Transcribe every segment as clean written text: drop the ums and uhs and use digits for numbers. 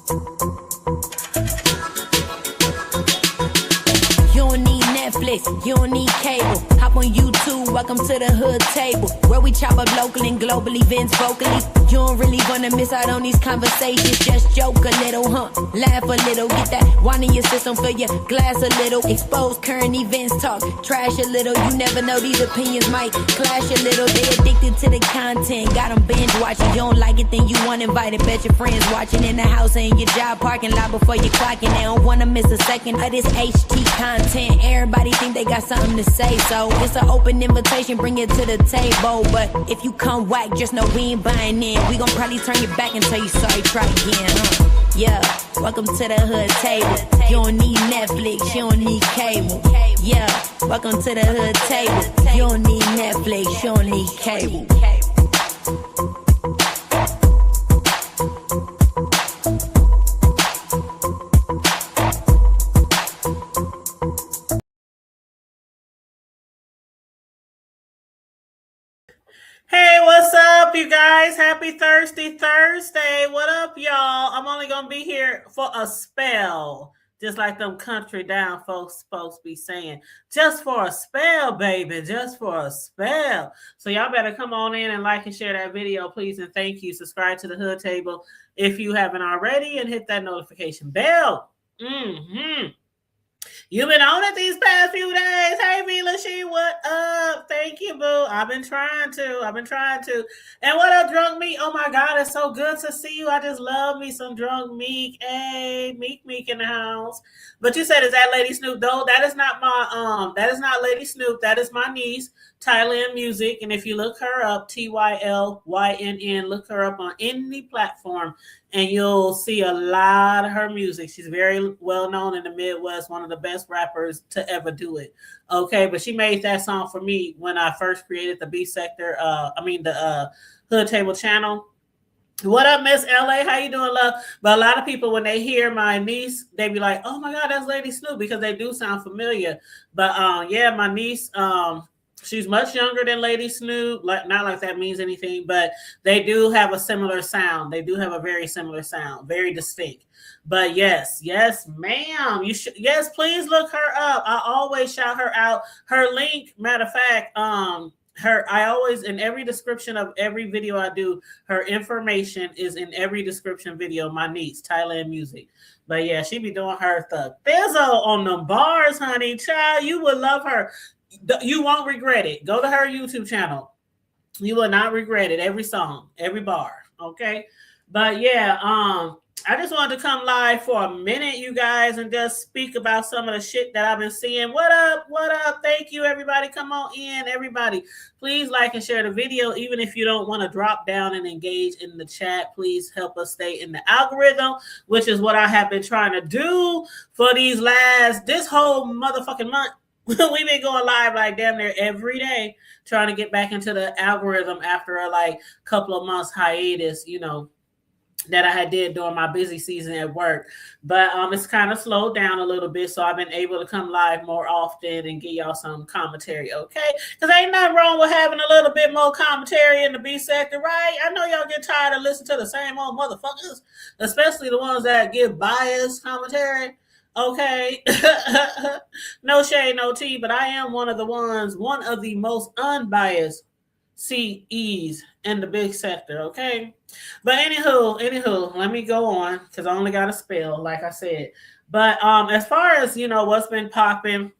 You don't need Netflix, you don't need cable. Hop on YouTube, welcome to the hood table, where we chop up local and global events vocally. You don't really wanna miss out on these conversations. Just joke a little, laugh a little. Get that wine in your system, fill your glass a little. Expose current events, talk trash a little. You never know, these opinions might clash a little. They addicted to the content, got them binge watching. You don't like it, then you want invited. Bet your friends watching in the house and in your job parking lot before you clocking. They don't wanna miss a second of this HT content. Everybody think they got something to say, so it's an open invitation, bring it to the table. But if you come whack, just know we ain't buying in. We gon' probably turn your back and tell you sorry, try again. Yeah, welcome to the hood table. You don't need Netflix, you don't need cable. Yeah, welcome to the hood table. You don't need Netflix, you don't need cable. Hey, what's up, you guys? Happy Thursday. What up, y'all? I'm only going to be here for a spell, just like them country down folks supposed to be saying. Just for a spell, baby. Just for a spell. So y'all better come on in and like and share that video, please, and thank you. Subscribe to the Hood Table if you haven't already, and hit that notification bell. You've been on it these past few days. Hey, Mila She, what up? Thank you, boo. I've been trying to. And what up, Drunk Meek? Oh, my God, it's so good to see you. I just love me some Drunk Meek. Hey, Meek in the house. But you said, is that Lady Snoop? No, that is not that is not Lady Snoop. That is my niece, Thailand Music. And if you look her up, TYLYNN, look her up on any platform, and you'll see a lot of her music. She's very well known in the Midwest, one of the best rappers to ever do it. Okay, but she made that song for me when I first created the B Sector, the Hood Table channel. What up, Miss LA? How you doing, love? But a lot of people, when they hear my niece, they be like, oh my God, that's Lady Snoop, because they do sound familiar. But yeah, my niece, she's much younger than Lady Snoop. Not like that means anything, but they do have a similar sound. They do have a very similar sound, very distinct. But yes, ma'am. Yes, please look her up. I always shout her out. Her link, matter of fact, I always, in every description of every video I do, her information is in every description video. My niece, Thailand Music. But yeah, she be doing her stuff. Thizzo on the bars, honey. Child, you would love her. You won't regret it. Go to her YouTube channel. You will not regret it. Every song, every bar. Okay. But yeah, I just wanted to come live for a minute, you guys, and just speak about some of the shit that I've been seeing. What up? Thank you, everybody. Come on in, everybody. Please like and share the video. Even if you don't want to drop down and engage in the chat, please help us stay in the algorithm, which is what I have been trying to do for this whole motherfucking month. We've been going live like damn near every day, trying to get back into the algorithm after a couple of months hiatus, that I had did during my busy season at work. But it's kind of slowed down a little bit, so I've been able to come live more often and give y'all some commentary, okay? Because ain't nothing wrong with having a little bit more commentary in the B Sector, right? I know y'all get tired of listening to the same old motherfuckers, especially the ones that give biased commentary. Okay. No shade, no tea, but I am one of the most unbiased CEs in the big sector, okay? But anywho, let me go on, because I only got a spell, like I said. But as far as, what's been popping,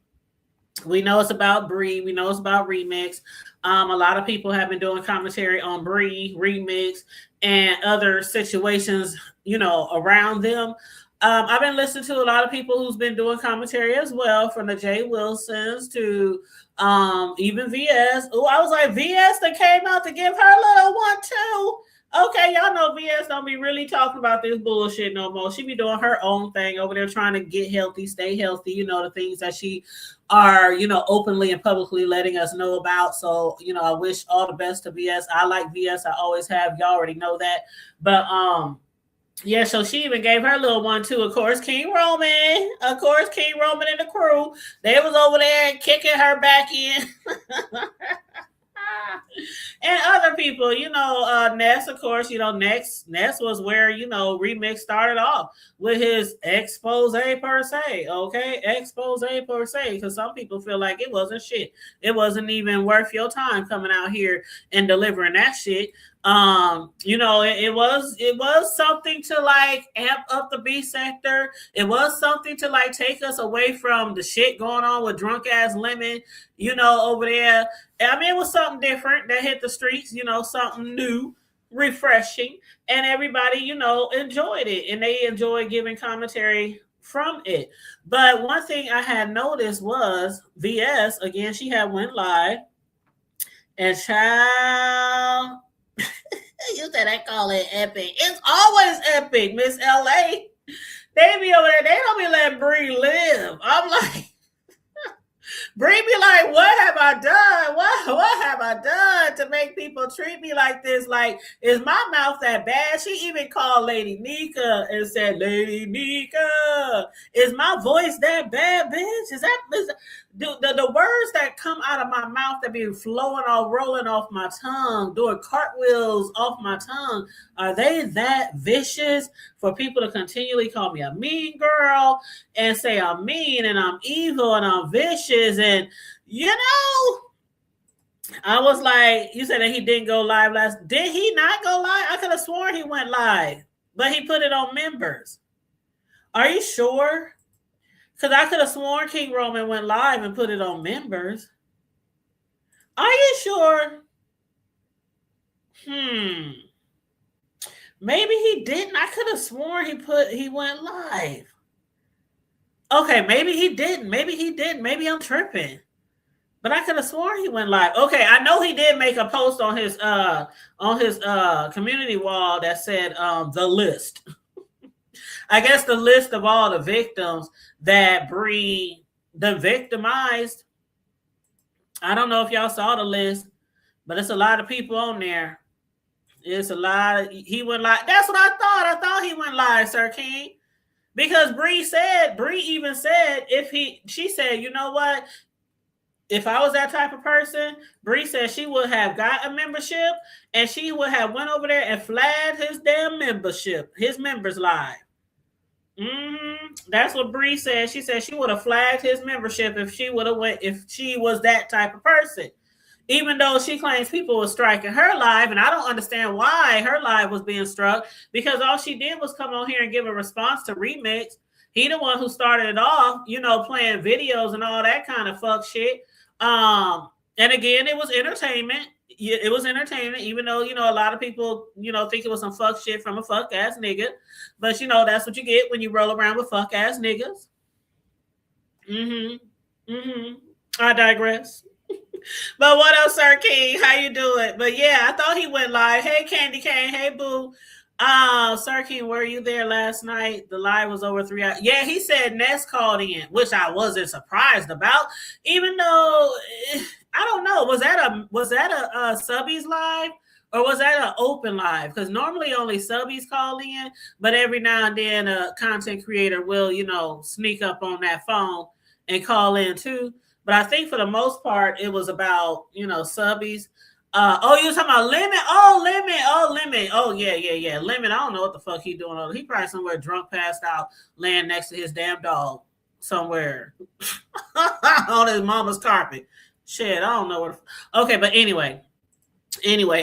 we know it's about Bree. We know it's about Remix. A lot of people have been doing commentary on Bree, Remix, and other situations, around them. I've been listening to a lot of people who's been doing commentary as well, from the Jay Wilsons to even VS. Oh, I was like, VS that came out to give her a little one too. Okay, y'all know VS don't be really talking about this bullshit no more. She be doing her own thing over there, trying to get healthy, stay healthy, the things that she are, openly and publicly letting us know about. So, I wish all the best to VS. I like VS. I always have. Y'all already know that. But yeah, so she even gave her little one too. Of course, King Roman and the crew, they was over there kicking her back in. And other people, Ness, of course, Ness was where, Remix started off with his expose per se, okay? Expose per se, because some people feel like it wasn't shit. It wasn't even worth your time coming out here and delivering that shit. It was something to like amp up the B sector. It was something to like take us away from the shit going on with drunk ass Lemon, over there. I mean, it was something different that hit the streets, something new, refreshing, and everybody, enjoyed it, and they enjoyed giving commentary from it. But one thing I had noticed was VS again. She had went live, and child. You said I call it epic. It's always epic, Miss LA. They be over there. They don't be letting Bree live. I'm like, Bree be like, what have I done? What have I done to make people treat me like this? Like, is my mouth that bad? She even called Lady Nika and said, Lady Nika, is my voice that bad, bitch? Is the words that come out of my mouth that be flowing off, rolling off my tongue, doing cartwheels off my tongue, are they that vicious for people to continually call me a mean girl and say I'm mean and I'm evil and I'm vicious? And I was like, you said that he didn't go live did he not go live? I could have sworn he went live, but he put it on members. Are you sure? Because I could have sworn King Roman went live and put it on members. Are you sure? Maybe he didn't. I could have sworn he went live. Okay, maybe he didn't. Maybe I'm tripping. But I could have sworn he went live. Okay, I know he did make a post on his community wall that said the list. I guess the list of all the victims that Bree victimized. I don't know if y'all saw the list, but it's a lot of people on there. It's a lot. He went live. That's what I thought. I thought he went live, Sir King. Because Bree even said, she said, you know what? If I was that type of person, Bree said she would have got a membership and she would have went over there and flagged his damn membership, his members live. That's what Bree said. She said she would have flagged his membership if she was that type of person. Even though she claims people were striking her live, and I don't understand why her live was being struck, because all she did was come on here and give a response to Remix. He the one who started it off, playing videos and all that kind of fuck shit. And again, it was entertainment. It was entertainment, even though, a lot of people, think it was some fuck shit from a fuck ass nigga. But, that's what you get when you roll around with fuck ass niggas. I digress. But what else, Sir King? How you doing? But yeah, I thought he went live. Hey, Candy Cane. Hey, boo. Sir King, were you there last night? The live was over 3 hours. Yeah, he said Ness called in, which I wasn't surprised about. Even though I don't know, was that a subbies live or was that an open live? Because normally only subbies call in, but every now and then a content creator will, sneak up on that phone and call in too. But I think for the most part, it was about subbies. You were talking about Lemon? Lemon. Oh, yeah. Lemon, I don't know what the fuck he doing. He probably somewhere drunk, passed out, laying next to his damn dog somewhere on his mama's carpet. Shit, I don't know what. Okay, but anyway,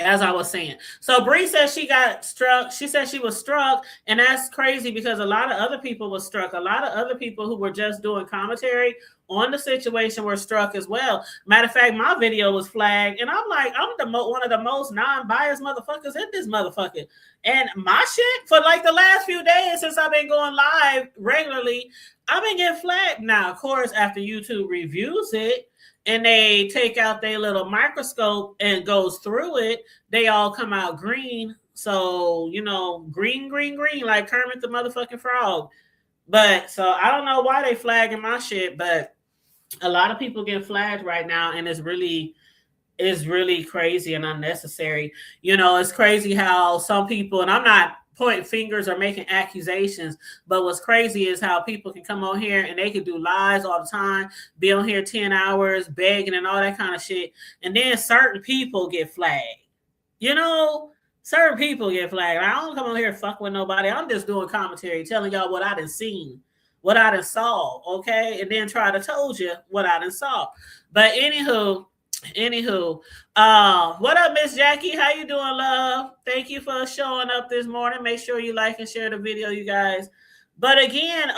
as I was saying, so Bree said she got struck. She said she was struck, and that's crazy because a lot of other people were struck. A lot of other people who were just doing commentary on the situation were struck as well. Matter of fact, my video was flagged, and I'm like, I'm one of the most non-biased motherfuckers in this motherfucker. And my shit for like the last few days since I've been going live regularly, I've been getting flagged. Now, of course, after YouTube reviews it and they take out their little microscope and goes through it, they all come out green. So, green, like Kermit the motherfucking Frog. But so I don't know why they flagging my shit, but a lot of people get flagged right now, and it's really crazy and unnecessary. It's crazy how some people, and I'm not pointing fingers or making accusations. But what's crazy is how people can come on here and they can do lies all the time, be on here 10 hours begging and all that kind of shit. And then certain people get flagged. You know, certain people get flagged. I don't come on here and fuck with nobody. I'm just doing commentary, telling y'all what I done seen, what I done saw, okay? And then try to told you what I done saw. But anywho, what up, Miss Jackie? How you doing, love? Thank you for showing up this morning. Make sure you like and share the video, you guys. But again,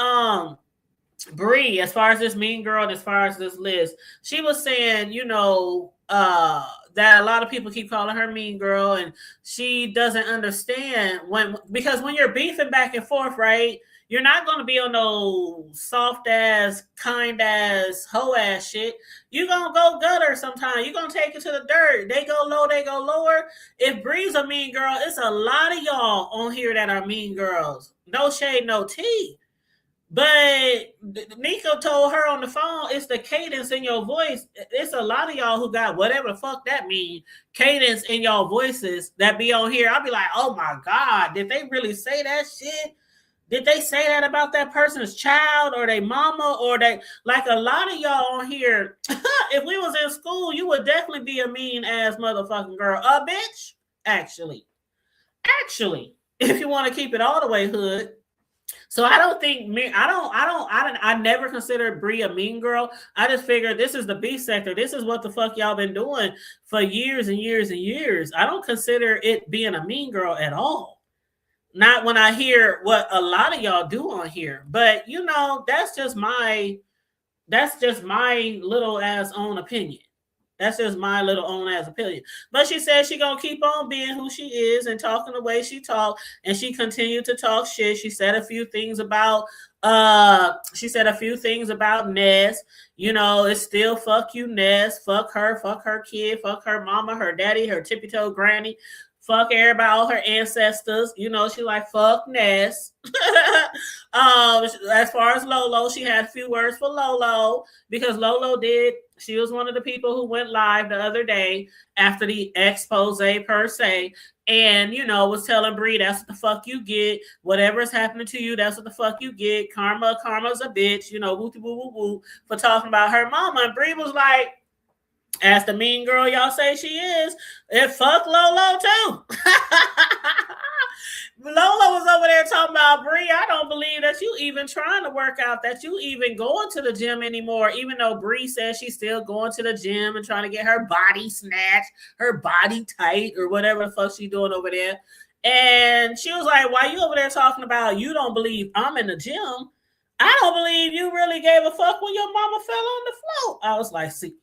Bree, as far as this mean girl and as far as this list, she was saying, you know, that a lot of people keep calling her mean girl, and she doesn't understand because when you're beefing back and forth, right? You're not going to be on no soft ass, kind ass, hoe ass shit. You're going to go gutter sometimes. You're going to take it to the dirt. They go low, they go lower. If Bree's a mean girl, it's a lot of y'all on here that are mean girls. No shade, no tea. But Nico told her on the phone, it's the cadence in your voice. It's a lot of y'all who got whatever the fuck that mean, cadence in y'all voices that be on here. I'll be like, oh my God, did they really say that shit? Did they say that about that person's child or their mama or they, like a lot of y'all on here, if we was in school, you would definitely be a mean ass motherfucking girl. Bitch, actually, if you want to keep it all the way hood. So I don't think I never considered Bree a mean girl. I just figured this is the B sector. This is what the fuck y'all been doing for years and years and years. I don't consider it being a mean girl at all. Not when I hear what a lot of y'all do on here. But you know, that's just my little ass own opinion. That's just my little own ass opinion. But she said she gonna keep on being who she is and talking the way she talk, and she continued to talk shit. She said a few things about Ness. You know, it's still fuck you, Ness. Fuck her kid, fuck her mama, her daddy, her tippy toe granny. Fuck everybody, all her ancestors. You know, she like, fuck Ness. As far as Lolo, she had a few words for Lolo because she was one of the people who went live the other day after the expose per se. And, you know, was telling Bree, that's what the fuck you get. Whatever is happening to you, that's what the fuck you get. Karma's a bitch, you know, woo woo woo woo for talking about her mama. And Bree was like, as the mean girl y'all say she is, it fuck Lolo too. Lola was over there talking about, Bree, I don't believe that you even trying to work out, that you even going to the gym anymore, even though Bree says she's still going to the gym and trying to get her body snatched, her body tight, or whatever the fuck she's doing over there. And she was like, why you over there talking about you don't believe I'm in the gym? I don't believe you really gave a fuck when your mama fell on the floor. I was like, see,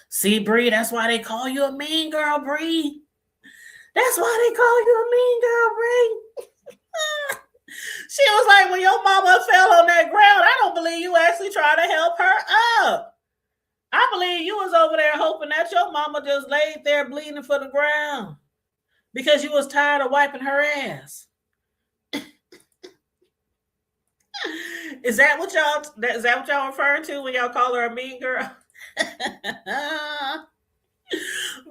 See, Bree, that's why they call you a mean girl, Bree. That's why they call you a mean girl, Bree. She was like, when your mama fell on that ground, I don't believe you actually tried to help her up. I believe you was over there hoping that your mama just laid there bleeding for the ground because you was tired of wiping her ass. Is that what y'all referring to when y'all call her a mean girl?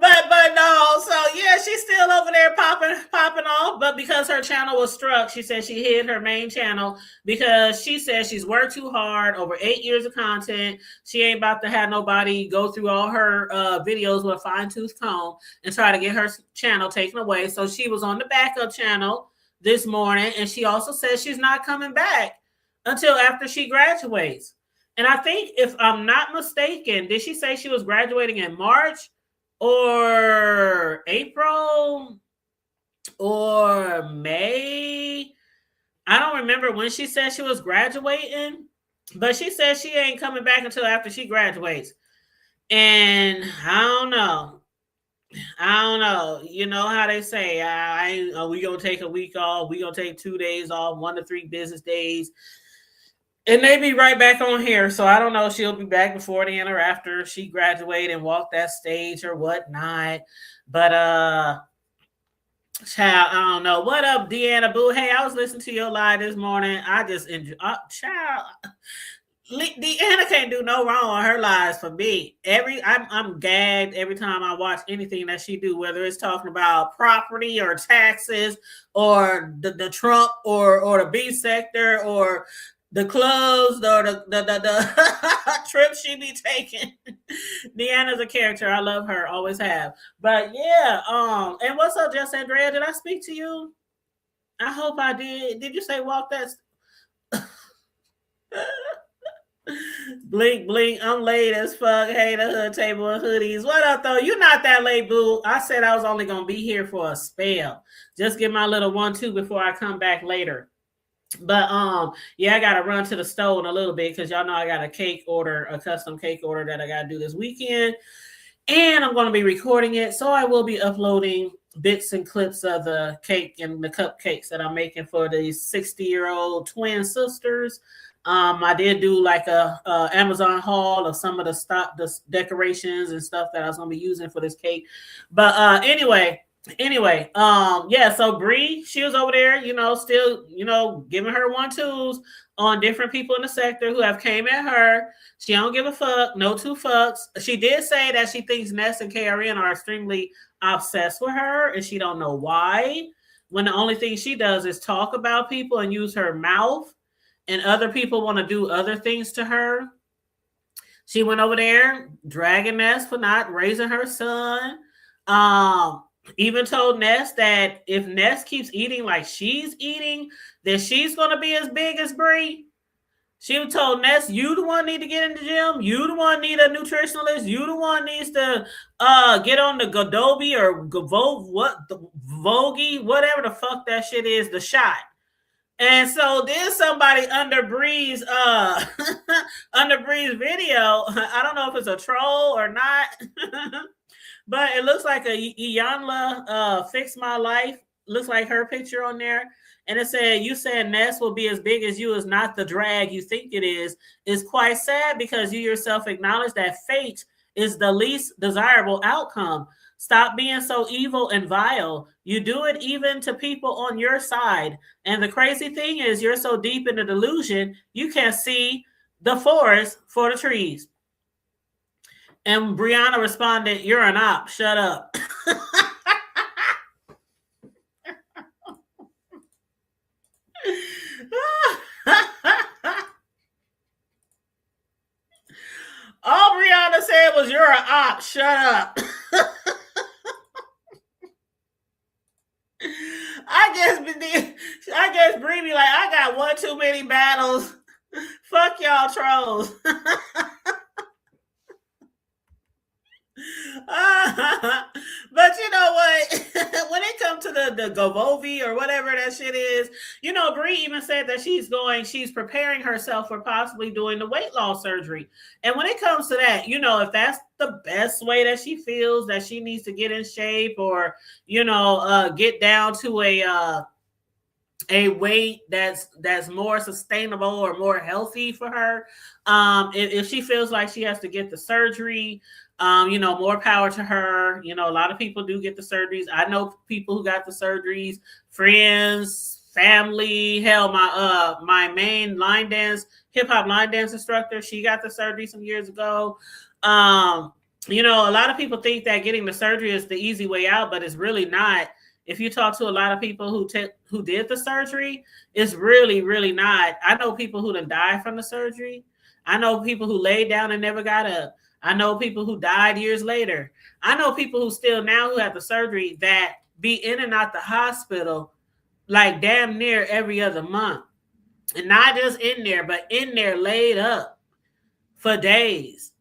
but no, so yeah, she's still over there popping off, but because her channel was struck, she said she hid her main channel because she said she's worked too hard, over 8 years of content. She ain't about to have nobody go through all her videos with a fine-tooth comb and try to get her channel taken away. So she was on the backup channel this morning, and she also says she's not coming back until after she graduates. And I think, if I'm not mistaken, did she say she was graduating in March or April or May? I don't remember when she said she was graduating, but she said she ain't coming back until after she graduates. And I don't know. You know how they say, we going to take a week off. We going to take 2 days off, 1 to 3 business days. And they be right back on here. So I don't know if she'll be back before then or after she graduated and walked that stage or whatnot. But child, I don't know. What up, Deanna Boo? Hey, I was listening to your live this morning. I just enjoy child. Deanna can't do no wrong on her lives for me. I'm gagged every time I watch anything that she do, whether it's talking about property or taxes or the Trump or the B sector or the clothes or the trips she be taking. Deanna's a character. I love her, always have. But yeah, and what's up, Jess Andrea? Did I speak to you? I hope I did. Did you say walk that? Blink, blink. I'm late as fuck. Hey, the hood table and hoodies. What up, though? You're not that late, boo. I said I was only gonna be here for a spell. Just get my little 1-2 before I come back later. But yeah, I gotta run to the store in a little bit because y'all know I got a custom cake order that I gotta do this weekend, and I'm gonna be recording it, so I will be uploading bits and clips of the cake and the cupcakes that I'm making for these 60-year-old twin sisters. I did do like a Amazon haul of some of the decorations and stuff that I was gonna be using for this cake. But anyway, yeah. So Bree, she was over there, still, giving her 1-2s on different people in the sector who have came at her. She don't give a fuck, no two fucks. She did say that she thinks Ness and KRN are extremely obsessed with her, and she don't know why. When the only thing she does is talk about people and use her mouth. And other people want to do other things to her. She went over there dragging Ness for not raising her son. Even told Ness that if Ness keeps eating like she's eating, then she's going to be as big as Bree. She told Ness, you the one need to get in the gym. You the one need a nutritionalist. You the one needs to get on the Godobi or Vogie, whatever the fuck that shit is, the shot. And so there's somebody under Bree's under Bree's video. I don't know if it's a troll or not, but it looks like a Iyanla Fix My Life. Looks like her picture on there. And it said, you said Ness will be as big as you is not the drag you think it is. It's quite sad because you yourself acknowledge that fate is the least desirable outcome. Stop being so evil and vile. You do it even to people on your side. And the crazy thing is you're so deep in the delusion, you can't see the forest for the trees. And Brianna responded, you're an op. Shut up. All Brianna said was, you're an op. Shut up. I guess Bree be like, I got one too many battles. Fuck y'all trolls. But you know what? When it comes to the Govovi or whatever that shit is, Bree even said that she's preparing herself for possibly doing the weight loss surgery. And when it comes to that, if that's the best way that she feels that she needs to get in shape or, get down to a weight that's more sustainable or more healthy for her. If she feels like she has to get the surgery, more power to her. A lot of people do get the surgeries. I know people who got the surgeries, friends, family. Hell, my main hip hop line dance instructor, she got the surgery some years ago. A lot of people think that getting the surgery is the easy way out, but it's really not. If you talk to a lot of people who did the surgery, it's really, really not. I know people who done died from the surgery. I know people who laid down and never got up. I know people who died years later. I know people who still now who have the surgery that be in and out the hospital like damn near every other month. And not just in there, but in there laid up for days,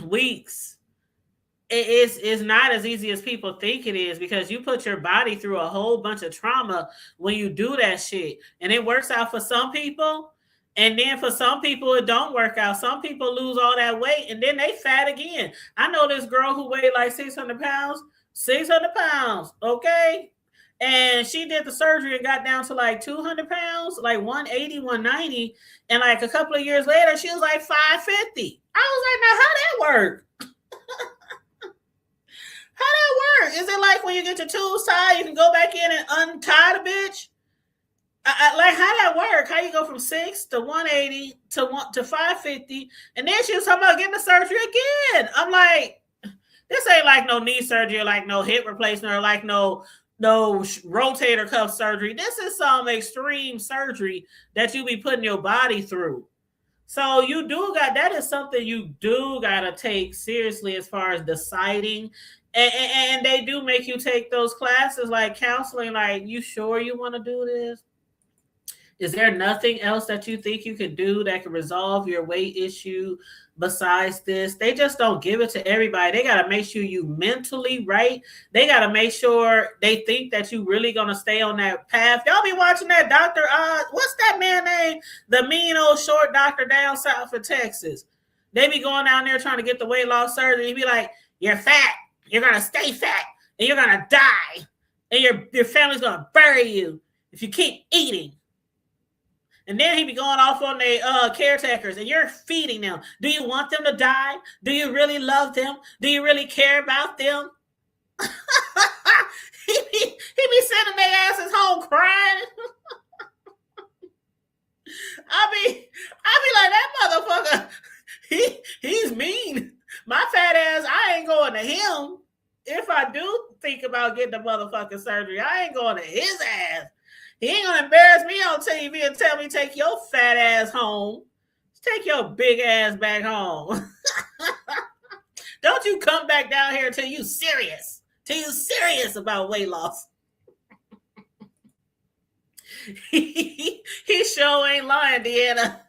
weeks. It's not as easy as people think it is because you put your body through a whole bunch of trauma when you do that shit. And it works out for some people. And then for some people, it don't work out. Some people lose all that weight and then they fat again. I know this girl who weighed like 600 pounds, okay? And she did the surgery and got down to like 200 pounds, like 180, 190. And like a couple of years later, she was like 550. I was like, now how that work? How that work? Is it like when you get your tools tied, you can go back in and untie the bitch? Like how that work? How you go from 6 to 180 to 550, and then she was talking about getting the surgery again. I'm like, this ain't like no knee surgery, or like no hip replacement, or like no rotator cuff surgery. This is some extreme surgery that you be putting your body through. So you do got that is something you do gotta take seriously as far as deciding. And they do make you take those classes like counseling. Like, you sure you want to do this? Is there nothing else that you think you could do that could resolve your weight issue besides this? They just don't give it to everybody. They got to make sure you mentally right. They got to make sure they think that you really going to stay on that path. Y'all be watching that Dr. What's that man name? The mean old short doctor down south of Texas. They be going down there trying to get the weight loss surgery. He be like, you're fat. You're going to stay fat. And you're going to die. And your family's going to bury you if you keep eating. And then he be going off on the caretakers, and you're feeding them. Do you want them to die? Do you really love them? Do you really care about them? he be sending their asses home crying. I be like, that motherfucker, he's mean. My fat ass, I ain't going to him. If I do think about getting the motherfucking surgery, I ain't going to his ass. He ain't gonna embarrass me on TV and tell me take your fat ass home. Take your big ass back home. Don't you come back down here till you serious. Till you serious about weight loss. He sure ain't lying, Deanna.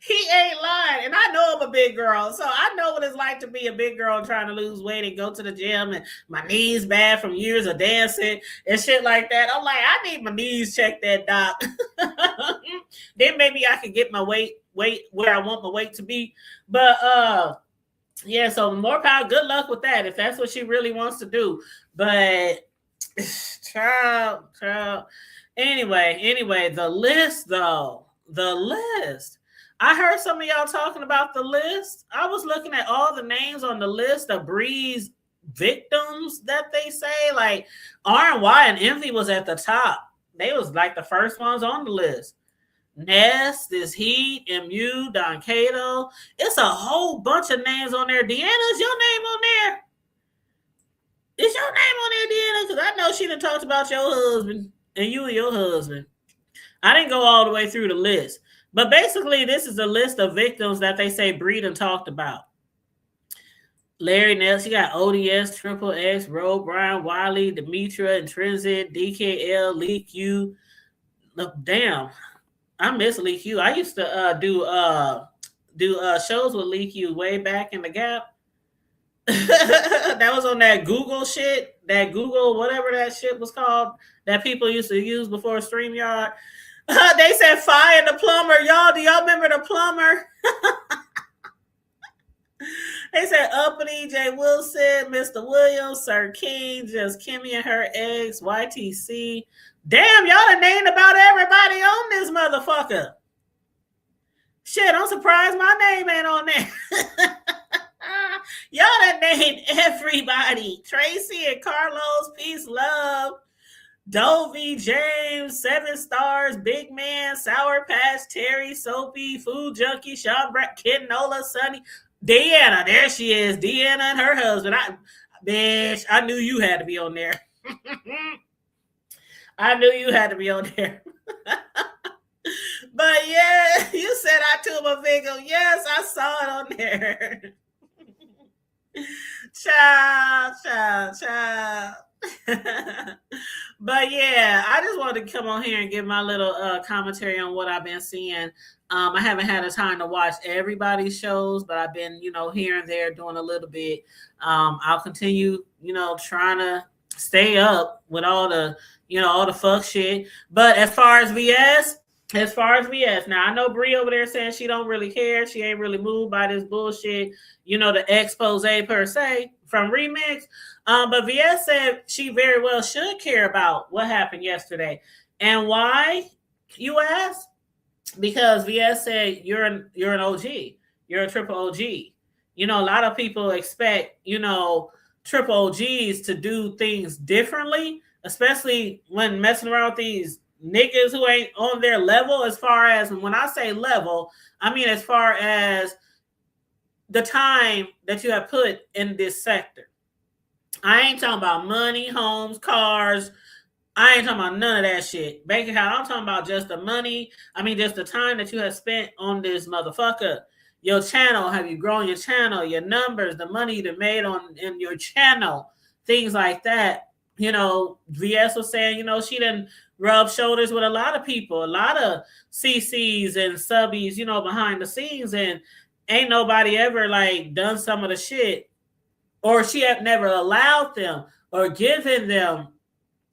He ain't lying. And I know I'm a big girl. So I know what it's like to be a big girl trying to lose weight and go to the gym, and my knees bad from years of dancing and shit like that. I'm like, I need my knees checked, that doc. Then maybe I could get my weight where I want my weight to be. But yeah, so more power. Good luck with that if that's what she really wants to do. But child. Anyway, the list though. The list. I heard some of y'all talking about the list. I was looking at all the names on the list of Bree's victims that they say. Like RNY and Envy was at the top. They was like the first ones on the list. Ness, This Heat, MU, Don Cato. It's a whole bunch of names on there. Deanna, is your name on there? Is your name on there, Deanna? Because I know she done talked about your husband and you and your husband. I didn't go all the way through the list. But basically, this is a list of victims that they say Bree done talked about. Larry Ness, you got ODS, Triple X, Ro, Brian, Wiley, Demetra, Intrinsic, DKL, Lee Q. Damn, I miss Lee Q. I used to do shows with Lee Q way back in the Gap. That was on that Google shit, that Google, whatever that shit was called, that people used to use before StreamYard. They said fire the plumber. Y'all, do y'all remember the plumber? They said Uppity, Jay Wilson, Mr. Williams, Sir King, Just Kimmy and her ex, YTC. Damn, y'all done named about everybody on this motherfucker. Shit, I'm surprised my name ain't on there. Y'all done named everybody. Tracy and Carlos, peace, love. Dovey, James, 7 Stars, Big Man, Sour Patch, Terry, Soapy, Food Junkie, Sean Brett, Kid Nola, Sunny, Deanna. There she is. Deanna and her husband. I knew you had to be on there. I knew you had to be on there. But yeah, you said I took my finger. Yes, I saw it on there. Child. But yeah, I just wanted to come on here and give my little commentary on what I've been seeing. I haven't had a time to watch everybody's shows, but I've been, here and there doing a little bit. I'll continue, trying to stay up with all the, all the fuck shit. But as far as VS, now I know Bree over there saying she don't really care. She ain't really moved by this bullshit, the expose per se from Remix. But VS said she very well should care about what happened yesterday. And why, you ask? Because VS said you're an OG. You're a triple OG. A lot of people expect, triple OGs to do things differently, especially when messing around with these niggas who ain't on their level. As far as, when I say level, I mean as far as the time that you have put in this sector. I ain't talking about money, homes, cars. I ain't talking about none of that shit. Bank account, I'm talking about just the money. I mean, just the time that you have spent on this motherfucker. Your channel, have you grown your channel, your numbers, the money you made in your channel, things like that. You know, VS was saying, you know, she done rub shoulders with a lot of people, a lot of CCs and subbies, you know, behind the scenes, and ain't nobody ever like done some of the shit, or she have never allowed them or given them,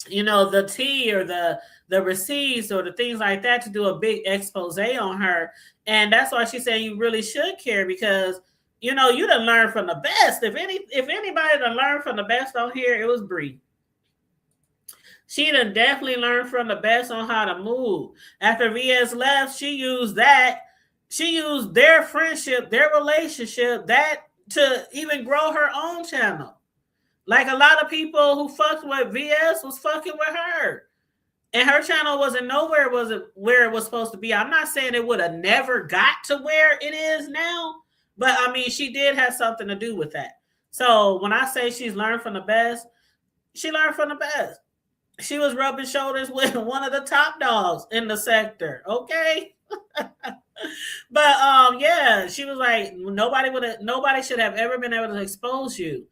you know, the tea or the receipts or the things like that to do a big expose on her. And that's why she's saying you really should care, because, you know, you done learned from the best. If anybody done learned from the best on here, it was Bree. She done definitely learned from the best on how to move. After VS left, she used their friendship, their relationship, that to even grow her own channel. Like a lot of people who fucked with VS was fucking with her. And her channel wasn't nowhere where it was supposed to be. I'm not saying it would have never got to where it is now, but I mean, she did have something to do with that. So when I say she's learned from the best, she learned from the best. She was rubbing shoulders with one of the top dogs in the sector, okay? But yeah, she was like, nobody should have ever been able to expose you.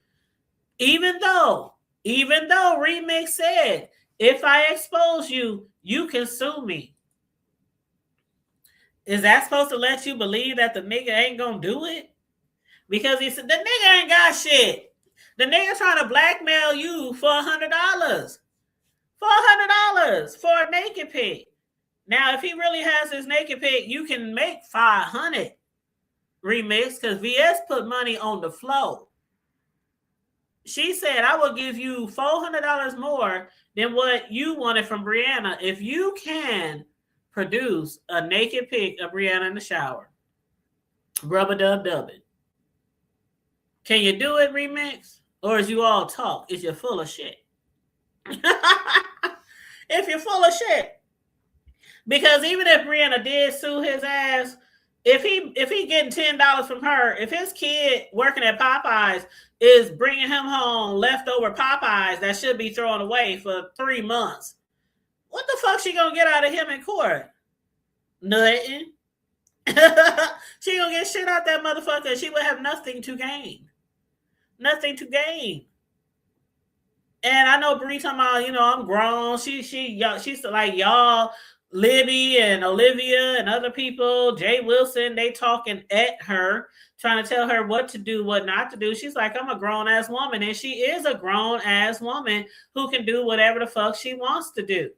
Even though Remix said, if I expose you, you can sue me. Is that supposed to let you believe that the nigga ain't gonna do it? Because he said the nigga ain't got shit. The nigga trying to blackmail you for $100. $400 for a naked pic. Now, if he really has his naked pic, you can make 500 Remix, because VS put money on the flow. She said, I will give you $400 more than what you wanted from Brianna if you can produce a naked pic of Brianna in the shower. Rub-a-dub-dub it. Can you do it, Remix? Or is you all talk? Is you full of shit? If you're full of shit. Because even if Brianna did sue his ass, if he getting $10 from her, if his kid working at Popeyes is bringing him home leftover Popeyes that should be thrown away for 3 months, what the fuck she gonna get out of him in court? Nothing. She gonna get shit out that motherfucker. She would have nothing to gain. Nothing to gain. And I know Bree talking about, you know, I'm grown. She's like y'all, Libby and Olivia and other people, Jay Wilson, they talking at her, trying to tell her what to do, what not to do. She's like, I'm a grown-ass woman. And she is a grown-ass woman who can do whatever the fuck she wants to do.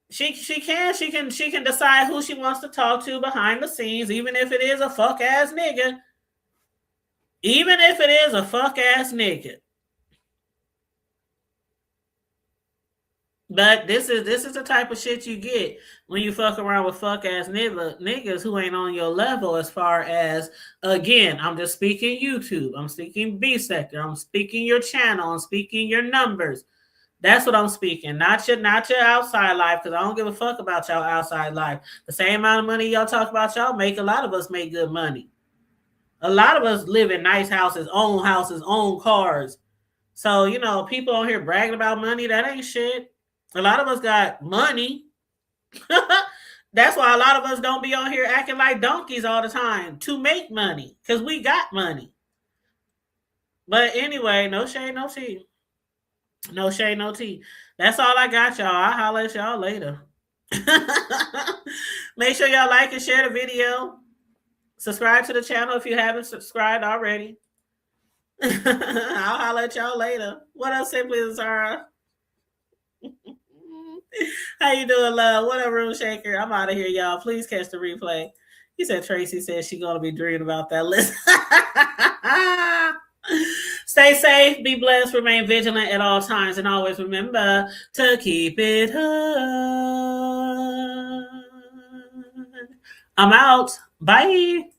She can decide who she wants to talk to behind the scenes, even if it is a fuck-ass nigga. Even if it is a fuck-ass nigga. But this is the type of shit you get when you fuck around with fuck ass niggas who ain't on your level. As far as, again, I'm just speaking YouTube, I'm speaking B sector, I'm speaking your channel, I'm speaking your numbers. That's what I'm speaking, not your outside life, because I don't give a fuck about y'all outside life. The same amount of money y'all talk about y'all make, a lot of us make good money. A lot of us live in nice houses, own cars. So, you know, people on here bragging about money, that ain't shit. A lot of us got money. That's why a lot of us don't be on here acting like donkeys all the time to make money, because we got money. But anyway, no shade, no tea. No shade, no tea. That's all I got, y'all. I'll holler at y'all later. Make sure y'all like and share the video. Subscribe to the channel if you haven't subscribed already. I'll holler at y'all later. What up, Simply Zara? How you doing, love? What up, Room Shaker? I'm out of here, y'all. Please catch the replay. He said Tracy said she's gonna be dreaming about that list. Stay safe, be blessed, remain vigilant at all times, and always remember to keep it hood. I'm out. Bye.